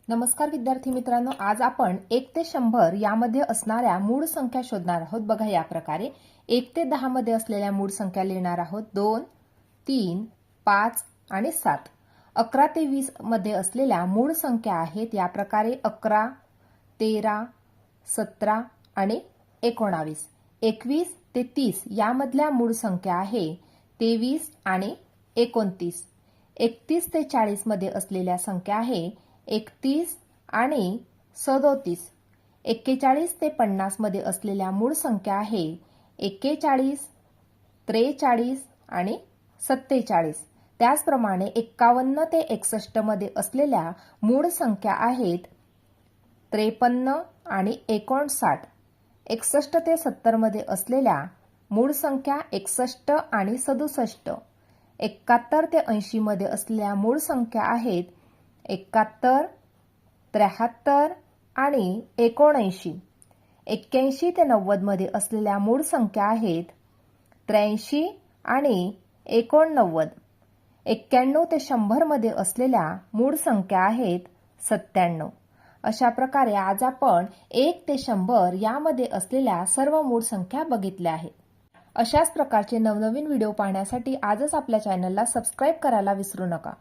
नमस्कार विद्यार्थी मित्रांनो, आज आपण 1 ते 100 यामध्ये असणाऱ्या मूळ संख्या शोधणार आहोत। बघा, या प्रकारे 1 ते 10 मध्ये असलेल्या मूळ संख्या लिहिणार आहोत। 2, 3, 5 आणि 7। 11 ते 20 मध्ये असलेल्या मूळ संख्या आहेत या प्रकारे 11, 13, 17 आणि 19। 21 ते 30 यामधल्या मूळ संख्या आहे 23 आणि 29। 31 ते 40 मध्ये असलेल्या संख्या आहे 31 आणि 37। 41 ते 50 मध्ये असलेल्या मूळ संख्या आहे 41, 43 आणि 47। त्याचप्रमाणे 51 ते 61 मध्ये असलेल्या मूळ संख्या आहेत 53 आणि 59। 61 ते 70 मध्ये असलेल्या मूळ संख्या 61 आणि 67। 71 ते 80 मध्ये असलेल्या मूळ संख्या आहेत 71, 73 आणि 79। 81 ते 90 मध्ये असलेल्या मूळ संख्या आहेत 83 आणि 89। 91 ते 100 मध्ये असलेल्या मूळ संख्या आहेत 97। अशा प्रकारे आज आपण 1 ते 100 यामध्ये असलेल्या सर्व मूळ संख्या बघितल्या आहेत। अशाच प्रकारचे नवनवीन व्हिडिओ पाहण्यासाठी आजच आपल्या चॅनलला सबस्क्राइब करायला विसरू नका।